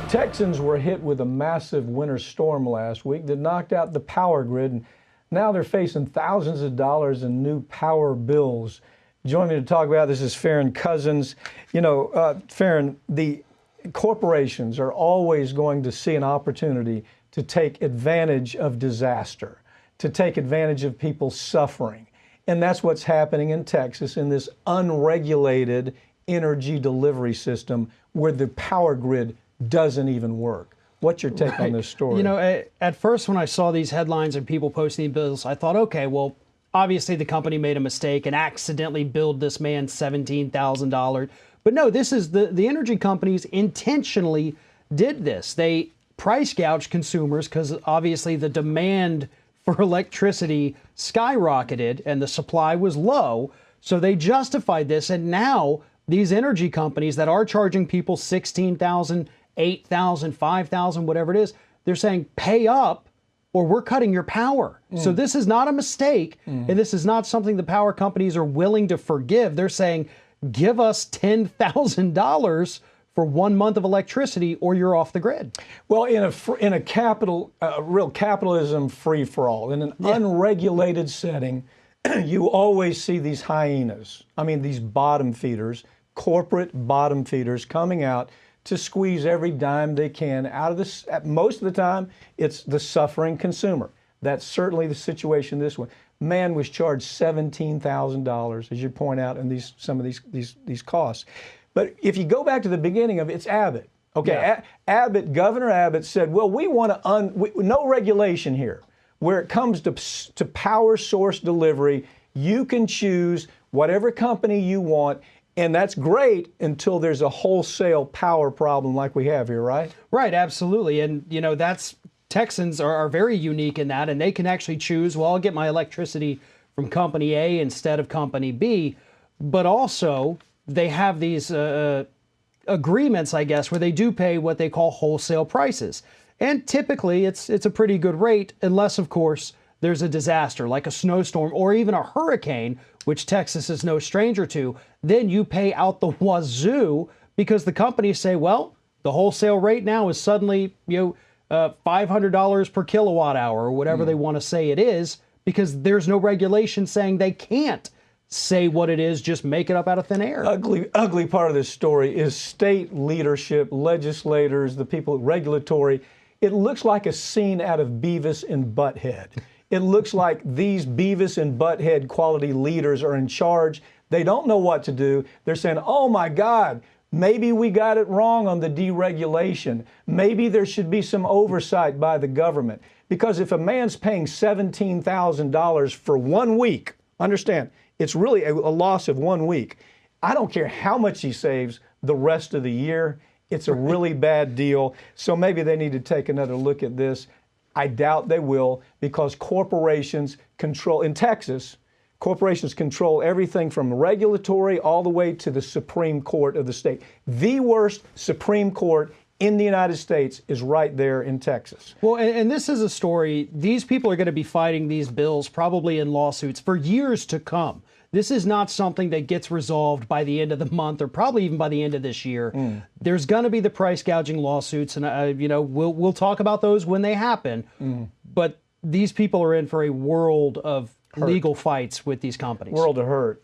Texans were hit with a massive winter storm last week that knocked out the power grid, and now they're facing thousands of dollars in new power bills. Joining me to talk about this is Farron Cousins. You know, Farron, the corporations are always going to see an opportunity to take advantage of disaster, to take advantage of people suffering. And that's what's happening in Texas in this unregulated energy delivery system where the power grid doesn't even work. What's your take on this story? You know, at first when I saw these headlines and people posting bills, I thought, okay, well, obviously the company made a mistake and accidentally billed this man $17,000. But no, this is the energy companies intentionally did this. They price gouged consumers because obviously the demand for electricity skyrocketed and the supply was low. So they justified this. And now these energy companies that are charging people $16,000, $8,000, $5,000, whatever it is, they're saying pay up or we're cutting your power. So this is not a mistake, and this is not something the power companies are willing to forgive. They're saying give us $10,000 for 1 month of electricity or you're off the grid. Well, in a real capitalism free-for-all, in an unregulated setting, you always see these hyenas. I mean, these bottom feeders, corporate bottom feeders coming out to squeeze every dime they can out of this. Most of the time, it's the suffering consumer. That's certainly the situation this one. Man was charged $17,000, as you point out, in some of these costs. But if you go back to the beginning of it, it's Abbott. Okay, yeah. Governor Abbott said, well, we want no regulation here. Where it comes to power source delivery, you can choose whatever company you want. And that's great until there's a wholesale power problem like we have here, right? Right, absolutely. And, you know, Texans are very unique in that, and they can actually choose, well, I'll get my electricity from company A instead of company B. But also, they have these agreements, I guess, where they do pay what they call wholesale prices. And typically, it's a pretty good rate, unless, of course, there's a disaster like a snowstorm or even a hurricane, which Texas is no stranger to. Then you pay out the wazoo because the companies say, well, the wholesale rate now is suddenly, $500 per kilowatt hour or whatever they want to say it is, because there's no regulation saying they can't say what it is, just make it up out of thin air. Ugly part of this story is state leadership, legislators, the people, regulatory. It looks like a scene out of Beavis and Butthead. It looks like these Beavis and Butthead quality leaders are in charge. They don't know what to do. They're saying, oh my God, maybe we got it wrong on the deregulation. Maybe there should be some oversight by the government. Because if a man's paying $17,000 for 1 week, understand, it's really a loss of 1 week. I don't care how much he saves the rest of the year. It's a really bad deal. So maybe they need to take another look at this. I doubt they will, because corporations control, in Texas, corporations control everything from regulatory all the way to the Supreme Court of the state. The worst Supreme Court in the United States is right there in Texas. Well, and this is a story, these people are going to be fighting these bills probably in lawsuits for years to come. This is not something that gets resolved by the end of the month or probably even by the end of this year. There's going to be the price gouging lawsuits, and we'll talk about those when they happen. But these people are in for a world of legal fights with these companies. World of hurt.